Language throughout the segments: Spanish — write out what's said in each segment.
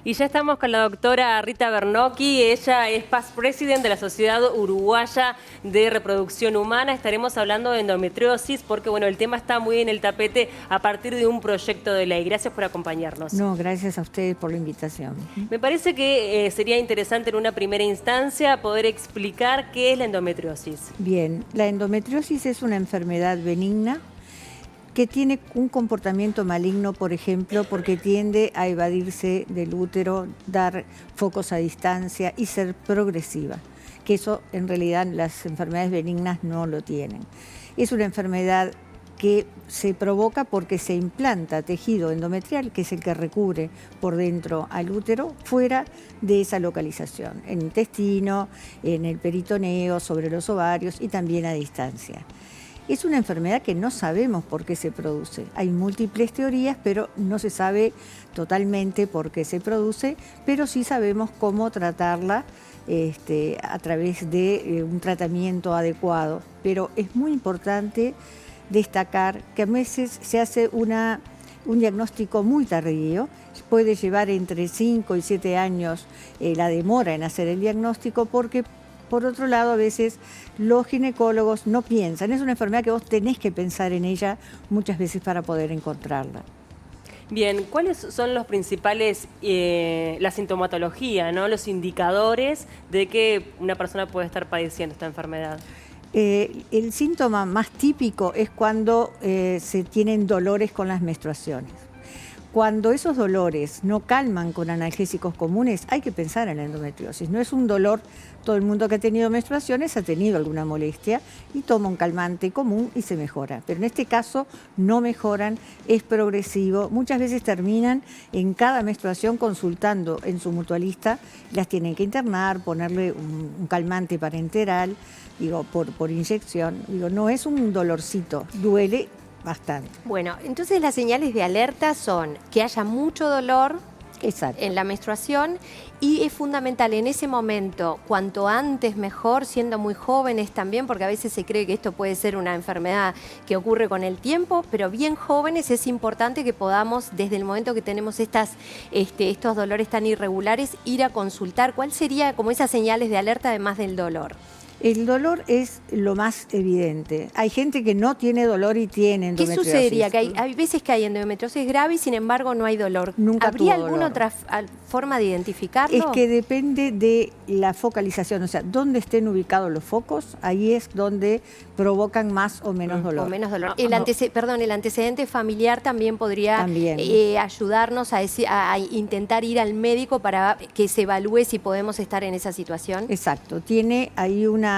Y ya estamos con la doctora Rita Bernocchi. Ella es past president de la Sociedad Uruguaya de Reproducción Humana. Estaremos hablando de endometriosis porque, bueno, el tema está muy en el tapete a partir de un proyecto de ley. Gracias por acompañarnos. No, gracias a ustedes por la invitación. Me parece que sería interesante en una primera instancia poder explicar qué es la endometriosis. Bien, la endometriosis es una enfermedad benigna que tiene un comportamiento maligno, por ejemplo, porque tiende a evadirse del útero, dar focos a distancia y ser progresiva, que eso en realidad las enfermedades benignas no lo tienen. Es una enfermedad que se provoca porque se implanta tejido endometrial, que es el que recubre por dentro al útero, fuera de esa localización, en el intestino, en el peritoneo, sobre los ovarios y también a distancia. Es una enfermedad que no sabemos por qué se produce. Hay múltiples teorías, pero no se sabe totalmente por qué se produce, pero sí sabemos cómo tratarla a través de un tratamiento adecuado. Pero es muy importante destacar que a veces se hace un diagnóstico muy tardío, puede llevar entre 5 y 7 años la demora en hacer el diagnóstico porque, por otro lado, a veces los ginecólogos no piensan. Es una enfermedad que vos tenés que pensar en ella muchas veces para poder encontrarla. Bien, ¿cuáles son los principales, la sintomatología, ¿no? Los indicadores de que una persona puede estar padeciendo esta enfermedad? El síntoma más típico es cuando se tienen dolores con las menstruaciones. Cuando esos dolores no calman con analgésicos comunes, hay que pensar en la endometriosis. No es un dolor, todo el mundo que ha tenido menstruaciones ha tenido alguna molestia y toma un calmante común y se mejora. Pero en este caso no mejoran, es progresivo. Muchas veces terminan en cada menstruación consultando en su mutualista, las tienen que internar, ponerle un calmante parenteral, por inyección. No es un dolorcito, duele bastante. Bueno, entonces las señales de alerta son que haya mucho dolor. Exacto. En la menstruación, y es fundamental en ese momento, cuanto antes mejor, siendo muy jóvenes también, porque a veces se cree que esto puede ser una enfermedad que ocurre con el tiempo, pero bien jóvenes es importante que podamos, desde el momento que tenemos estos dolores tan irregulares, ir a consultar. ¿Cuál sería como esas señales de alerta además del dolor? El dolor es lo más evidente. Hay gente que no tiene dolor y tiene endometriosis. ¿Qué sucedería? Que hay veces que hay endometriosis grave y sin embargo no hay dolor. Nunca ¿Habría tuvo alguna dolor. otra forma de identificarlo? Es que depende de la focalización, o sea, dónde estén ubicados los focos, ahí es donde provocan más o menos dolor. O menos dolor. El antecedente familiar también podría ayudarnos a intentar ir al médico para que se evalúe si podemos estar en esa situación. Exacto. Tiene ahí una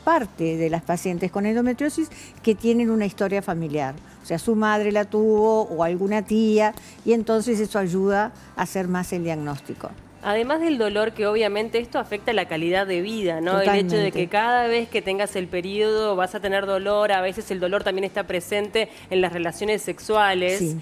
parte de las pacientes con endometriosis que tienen una historia familiar. O sea, su madre la tuvo o alguna tía, y entonces eso ayuda a hacer más el diagnóstico. Además del dolor, que obviamente esto afecta la calidad de vida, ¿no? Totalmente. El hecho de que cada vez que tengas el periodo vas a tener dolor, a veces el dolor también está presente en las relaciones sexuales. Sí.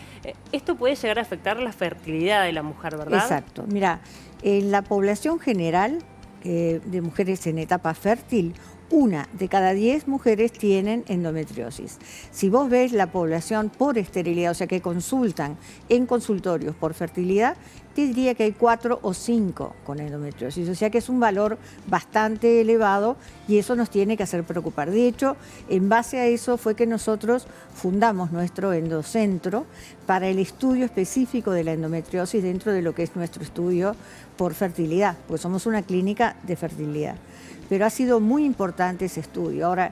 Esto puede llegar a afectar la fertilidad de la mujer, ¿verdad? Exacto. Mira, en la población general de mujeres en etapa fértil, 1 de cada 10 mujeres tienen endometriosis. Si vos ves la población por esterilidad, o sea que consultan en consultorios por fertilidad, te diría que hay 4 o 5 con endometriosis. O sea que es un valor bastante elevado y eso nos tiene que hacer preocupar. De hecho, en base a eso fue que nosotros fundamos nuestro endocentro para el estudio específico de la endometriosis dentro de lo que es nuestro estudio por fertilidad, porque somos una clínica de fertilidad. Pero ha sido muy importante ese estudio. Ahora,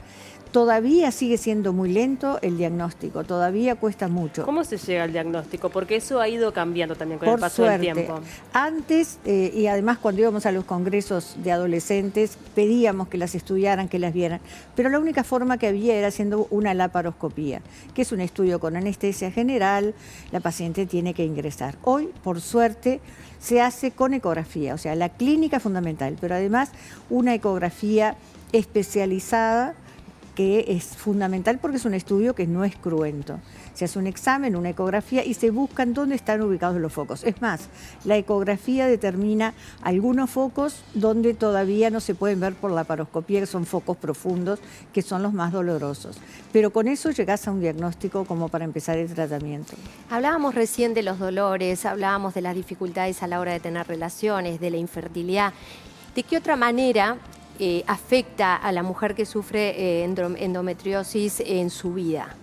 todavía sigue siendo muy lento el diagnóstico, todavía cuesta mucho. ¿Cómo se llega al diagnóstico? Porque eso ha ido cambiando también con el paso del tiempo. Antes, y además cuando íbamos a los congresos de adolescentes, pedíamos que las estudiaran, que las vieran. Pero la única forma que había era haciendo una laparoscopía, que es un estudio con anestesia general, la paciente tiene que ingresar. Hoy, por suerte, se hace con ecografía, o sea, la clínica fundamental, pero además una ecografía especializada que es fundamental porque es un estudio que no es cruento. Se hace un examen, una ecografía y se buscan dónde están ubicados los focos. Es más, la ecografía determina algunos focos donde todavía no se pueden ver por la laparoscopía, que son focos profundos, que son los más dolorosos. Pero con eso llegás a un diagnóstico como para empezar el tratamiento. Hablábamos recién de los dolores, hablábamos de las dificultades a la hora de tener relaciones, de la infertilidad. ¿De qué otra manera afecta a la mujer que sufre endometriosis en su vida?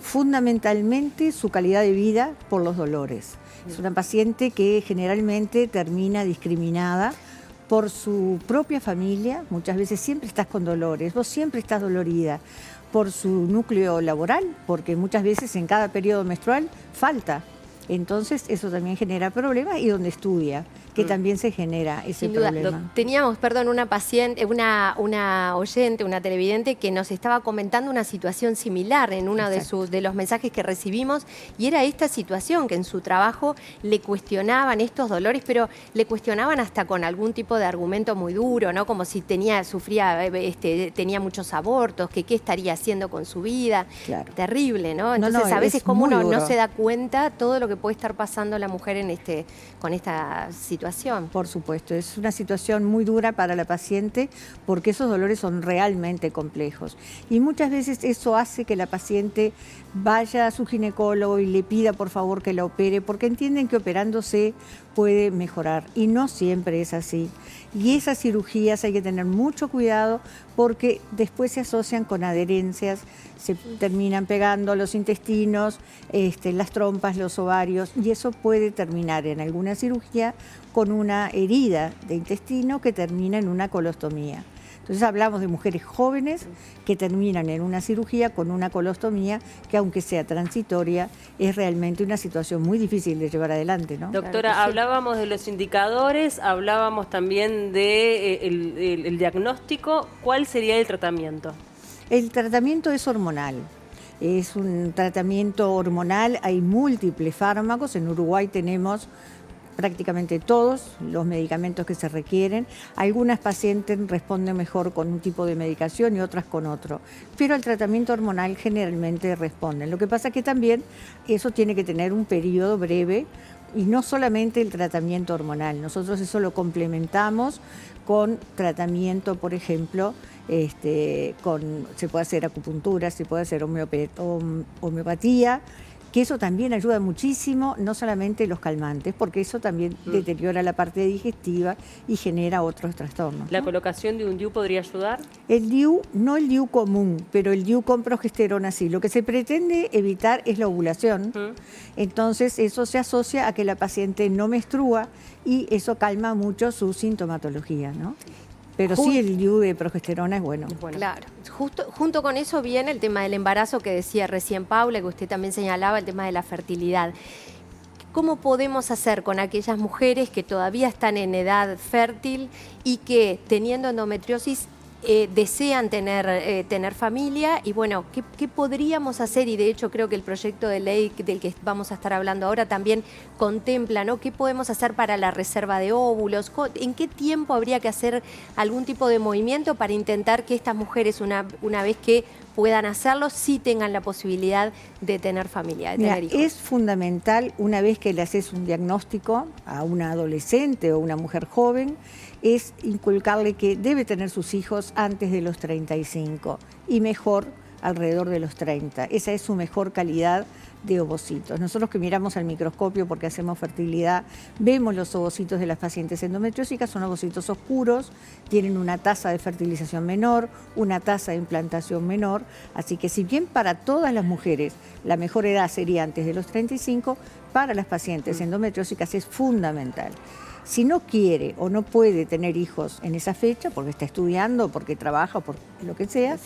Fundamentalmente su calidad de vida por los dolores. Es una paciente que generalmente termina discriminada por su propia familia, muchas veces siempre estás con dolores, vos siempre estás dolorida, por su núcleo laboral, porque muchas veces en cada periodo menstrual falta. Entonces eso también genera problemas y donde estudia, que también se genera ese Sin duda. problema. Teníamos, una paciente, una oyente, una televidente que nos estaba comentando una situación similar en uno de los mensajes que recibimos, y era esta situación que en su trabajo le cuestionaban estos dolores, pero le cuestionaban hasta con algún tipo de argumento muy duro, ¿no? Como si tenía muchos abortos, que qué estaría haciendo con su vida. Claro. Terrible, ¿no? Entonces a veces como uno no se da cuenta todo lo que puede estar pasando la mujer con esta situación. Por supuesto, es una situación muy dura para la paciente porque esos dolores son realmente complejos. Y muchas veces eso hace que la paciente vaya a su ginecólogo y le pida por favor que la opere porque entienden que operándose puede mejorar. Y no siempre es así. Y esas cirugías hay que tener mucho cuidado porque después se asocian con adherencias, se terminan pegando los intestinos, las trompas, los ovarios, y eso puede terminar en alguna cirugía con una herida de intestino que termina en una colostomía. Entonces hablamos de mujeres jóvenes que terminan en una cirugía con una colostomía que, aunque sea transitoria, es realmente una situación muy difícil de llevar adelante, ¿no? Doctora, Claro que sí. hablábamos de los indicadores, hablábamos también de el diagnóstico. ¿Cuál sería el tratamiento? El tratamiento es hormonal. Es un tratamiento hormonal, hay múltiples fármacos. En Uruguay tenemos prácticamente todos los medicamentos que se requieren. Algunas pacientes responden mejor con un tipo de medicación y otras con otro. Pero el tratamiento hormonal generalmente responden. Lo que pasa es que también eso tiene que tener un periodo breve y no solamente el tratamiento hormonal. Nosotros eso lo complementamos con tratamiento, por ejemplo, se puede hacer acupuntura, se puede hacer homeopatía, que eso también ayuda muchísimo, no solamente los calmantes, porque eso también deteriora la parte digestiva y genera otros trastornos. ¿La colocación de un DIU podría ayudar? El DIU, no el DIU común, pero el DIU con progesterona sí. Lo que se pretende evitar es la ovulación. Entonces eso se asocia a que la paciente no menstrua y eso calma mucho su sintomatología, ¿no? Pero sí el DIU de progesterona es bueno. Claro. Junto con eso viene el tema del embarazo que decía recién Paula, que usted también señalaba, el tema de la fertilidad. ¿Cómo podemos hacer con aquellas mujeres que todavía están en edad fértil y que teniendo endometriosis desean tener familia? Y bueno, ¿qué podríamos hacer? Y de hecho creo que el proyecto de ley del que vamos a estar hablando ahora también contempla, ¿no? ¿Qué podemos hacer para la reserva de óvulos? ¿En qué tiempo habría que hacer algún tipo de movimiento para intentar que estas mujeres, una vez que puedan hacerlo, sí tengan la posibilidad de tener familia, de tener hijos? Es fundamental, una vez que le haces un diagnóstico a una adolescente o una mujer joven, es inculcarle que debe tener sus hijos antes de los 35 y mejor alrededor de los 30. Esa es su mejor calidad de ovocitos. Nosotros que miramos al microscopio porque hacemos fertilidad, vemos los ovocitos de las pacientes endometriósicas, son ovocitos oscuros, tienen una tasa de fertilización menor, una tasa de implantación menor, así que si bien para todas las mujeres la mejor edad sería antes de los 35, para las pacientes endometriósicas es fundamental. Si no quiere o no puede tener hijos en esa fecha, porque está estudiando, porque trabaja, por lo que sea,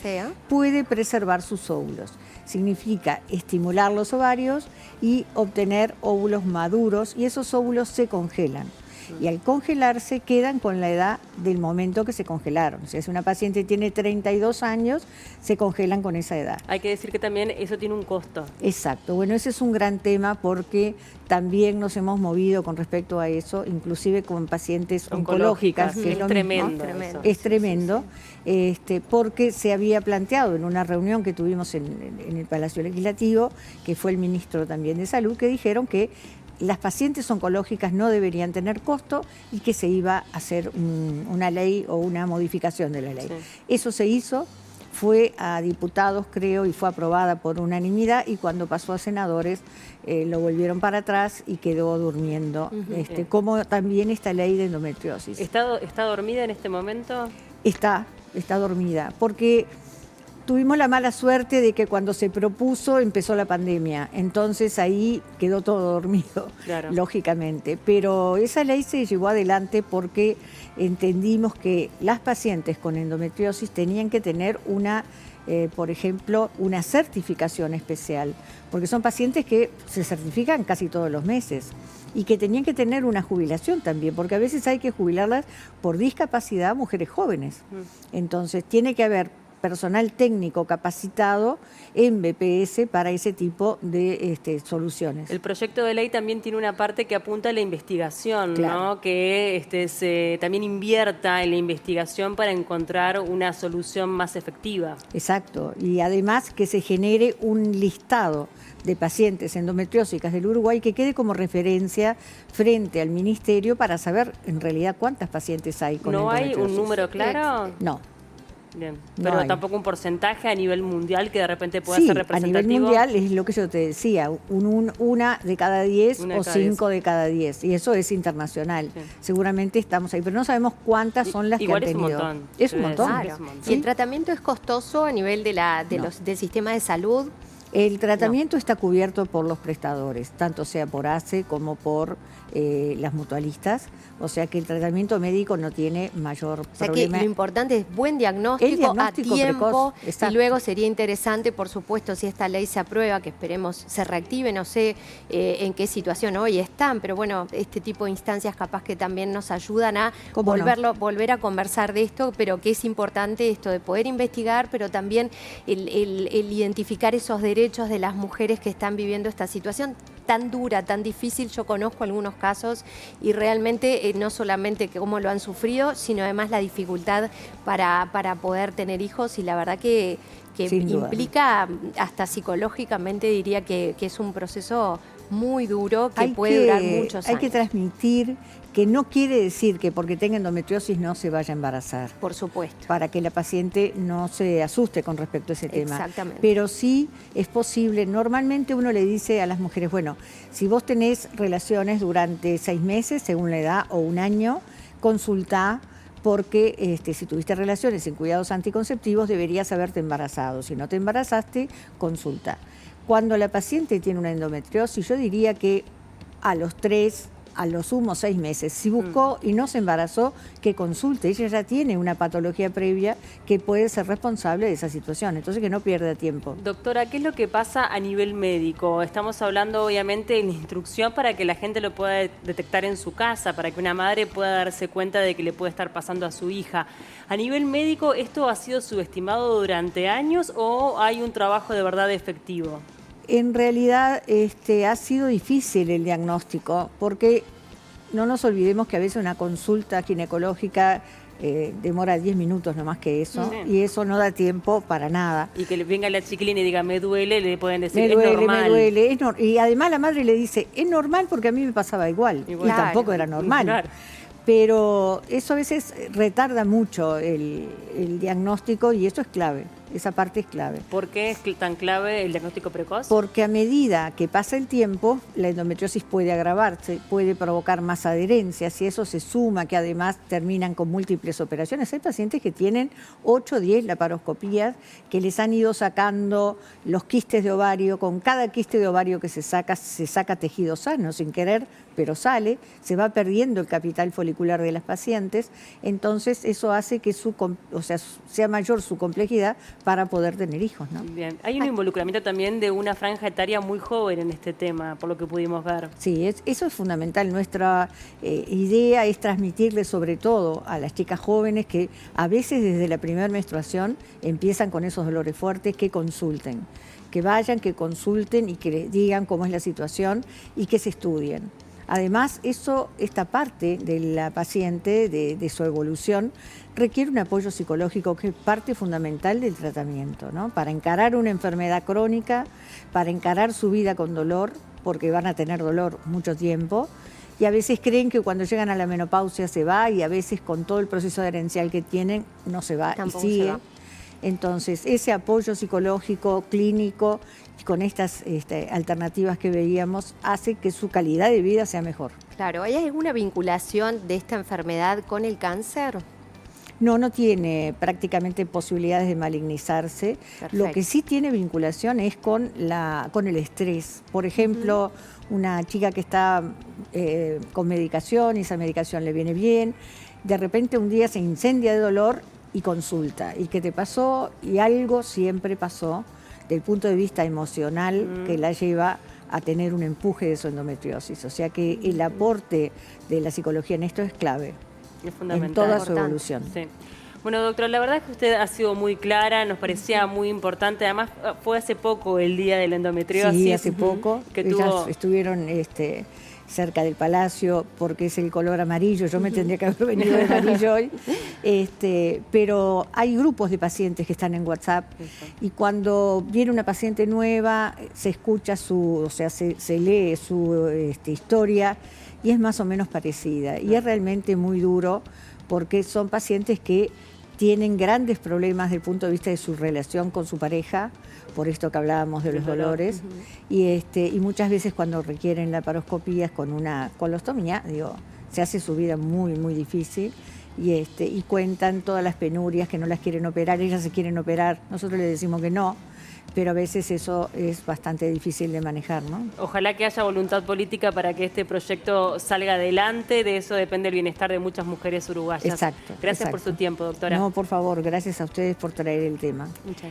puede preservar sus óvulos. Significa estimular los ovarios y obtener óvulos maduros, y esos óvulos se congelan. Y al congelarse quedan con la edad del momento que se congelaron. O sea, si una paciente tiene 32 años, se congelan con esa edad. Hay que decir que también eso tiene un costo. Exacto. Bueno, ese es un gran tema porque también nos hemos movido con respecto a eso, inclusive con pacientes oncológicas, que es lo tremendo. mismo. Tremendo. Es tremendo, porque se había planteado en una reunión que tuvimos en el Palacio Legislativo, que fue el ministro también de Salud, que dijeron que las pacientes oncológicas no deberían tener costo y que se iba a hacer una ley o una modificación de la ley. Sí. Eso se hizo, fue a diputados, creo, y fue aprobada por unanimidad, y cuando pasó a senadores lo volvieron para atrás y quedó durmiendo, como también esta ley de endometriosis. ¿Está dormida en este momento? Está dormida, porque tuvimos la mala suerte de que cuando se propuso empezó la pandemia, entonces ahí quedó todo dormido, Claro. lógicamente. Pero esa ley se llevó adelante porque entendimos que las pacientes con endometriosis tenían que tener por ejemplo, una certificación especial, porque son pacientes que se certifican casi todos los meses y que tenían que tener una jubilación también, porque a veces hay que jubilarlas por discapacidad a mujeres jóvenes. Entonces tiene que haber personal técnico capacitado en BPS para ese tipo de soluciones. El proyecto de ley también tiene una parte que apunta a la investigación, Claro. ¿no? Que se también invierta en la investigación para encontrar una solución más efectiva. Exacto, y además que se genere un listado de pacientes endometriósicas del Uruguay que quede como referencia frente al ministerio para saber en realidad cuántas pacientes hay con ¿No hay endometriosis. un número claro? No. Bien. No Pero hay. tampoco un porcentaje a nivel mundial que de repente pueda Sí, ser a representativo. nivel mundial es lo que yo te decía, una de cada 10 Una de o cada 10. 5 de cada 10, y eso es internacional. Sí. Seguramente estamos ahí, pero no sabemos cuántas son las Igual que han es un tenido. montón. Es un Debe montón. ser. Claro. Es un montón. Y el tratamiento es costoso a nivel del sistema de salud. El tratamiento está cubierto por los prestadores, tanto sea por ACE como por las mutualistas, o sea que el tratamiento médico no tiene mayor O sea que problema. lo importante es buen El diagnóstico, diagnóstico a tiempo, precoz, y exacto. luego sería interesante, por supuesto, si esta ley se aprueba, que esperemos se reactive, no sé en qué situación hoy están, pero bueno, este tipo de instancias capaz que también nos ayudan a ¿Cómo no? volver a conversar de esto, pero que es importante esto de poder investigar, pero también el identificar esos derechos de las mujeres que están viviendo esta situación tan dura, tan difícil. Yo conozco algunos casos y realmente no solamente cómo lo han sufrido, sino además la dificultad para poder tener hijos, y la verdad que Sin duda. implica hasta psicológicamente, diría que es un proceso muy duro que puede durar muchos Hay años. que transmitir que no quiere decir que porque tenga endometriosis no se vaya a embarazar, Por supuesto. para que la paciente no se asuste con respecto a ese tema. Exactamente. Pero sí es posible. Normalmente uno le dice a las mujeres, bueno, si vos tenés relaciones durante 6 meses, según la edad, o un año, consultá, porque si tuviste relaciones sin cuidados anticonceptivos deberías haberte embarazado. Si no te embarazaste, consulta. Cuando la paciente tiene una endometriosis, yo diría que a los 3, a lo sumo 6 meses. Si buscó y no se embarazó, que consulte. Ella ya tiene una patología previa que puede ser responsable de esa situación. Entonces, que no pierda tiempo. Doctora, ¿qué es lo que pasa a nivel médico? Estamos hablando obviamente de la instrucción para que la gente lo pueda detectar en su casa, para que una madre pueda darse cuenta de que le puede estar pasando a su hija. A nivel médico, ¿esto ha sido subestimado durante años o hay un trabajo de verdad efectivo? En realidad ha sido difícil el diagnóstico, porque no nos olvidemos que a veces una consulta ginecológica demora 10 minutos, no más que eso, Sí. y eso no da tiempo para nada. Y que le venga la chiquilina y diga, me duele, le pueden decir, Me es duele, normal. me duele. Y además la madre le dice, es normal porque a mí me pasaba igual, Igual. y tampoco era normal. Claro. Pero eso a veces retarda mucho el diagnóstico, y eso es clave, esa parte es clave. ¿Por qué es tan clave el diagnóstico precoz? Porque a medida que pasa el tiempo, la endometriosis puede agravarse, puede provocar más adherencias, y eso se suma que además terminan con múltiples operaciones. Hay pacientes que tienen 8 o 10 laparoscopías, que les han ido sacando los quistes de ovario. Con cada quiste de ovario que se saca tejido sano, sin querer, pero sale, se va perdiendo el capital folicular de las pacientes. Entonces eso hace que sea mayor su complejidad para poder tener hijos, ¿no? Bien. Hay un involucramiento también de una franja etaria muy joven en este tema, por lo que pudimos ver. Sí, eso es fundamental. Nuestra idea es transmitirle sobre todo a las chicas jóvenes que a veces desde la primera menstruación empiezan con esos dolores fuertes, que consulten, que vayan, que consulten y que les digan cómo es la situación y que se estudien. Además, esta parte de la paciente, de su evolución, requiere un apoyo psicológico que es parte fundamental del tratamiento, ¿no? Para encarar una enfermedad crónica, para encarar su vida con dolor, porque van a tener dolor mucho tiempo, y a veces creen que cuando llegan a la menopausia se va, y a veces con todo el proceso herencial que tienen no se va. Tampoco y sigue. se va. Entonces, ese apoyo psicológico, clínico, y con estas alternativas que veíamos, hace que su calidad de vida sea mejor. Claro, ¿hay alguna vinculación de esta enfermedad con el cáncer? No tiene prácticamente posibilidades de malignizarse. Perfecto. Lo que sí tiene vinculación es con el estrés. Por ejemplo, una chica que está con medicación y esa medicación le viene bien, de repente un día se incendia de dolor y consulta. ¿Y qué te pasó? Y algo siempre pasó del punto de vista emocional que la lleva a tener un empuje de su endometriosis. O sea que el aporte de la psicología en esto es clave. Es fundamental. En toda su Importante. evolución. Sí. Bueno, doctora, la verdad es que usted ha sido muy clara, nos parecía muy importante. Además, fue hace poco el día de la endometriosis. Sí, hace poco. Que Ellas tuvo... estuvieron cerca del palacio porque es el color amarillo. Yo me tendría que haber venido de amarillo hoy. Pero hay grupos de pacientes que están en WhatsApp y cuando viene una paciente nueva se escucha se lee su historia y es más o menos parecida. Y es realmente muy duro porque son pacientes que tienen grandes problemas desde el punto de vista de su relación con su pareja, por esto que hablábamos de los dolores, y muchas veces cuando requieren laparoscopías con una colostomía, se hace su vida muy, muy difícil, y cuentan todas las penurias, que no las quieren operar, ellas se quieren operar, nosotros les decimos que no, pero a veces eso es bastante difícil de manejar, ¿no? Ojalá que haya voluntad política para que este proyecto salga adelante. De eso depende el bienestar de muchas mujeres uruguayas. Exacto. Gracias por su tiempo, doctora. No, por favor, gracias a ustedes por traer el tema. Muchas gracias.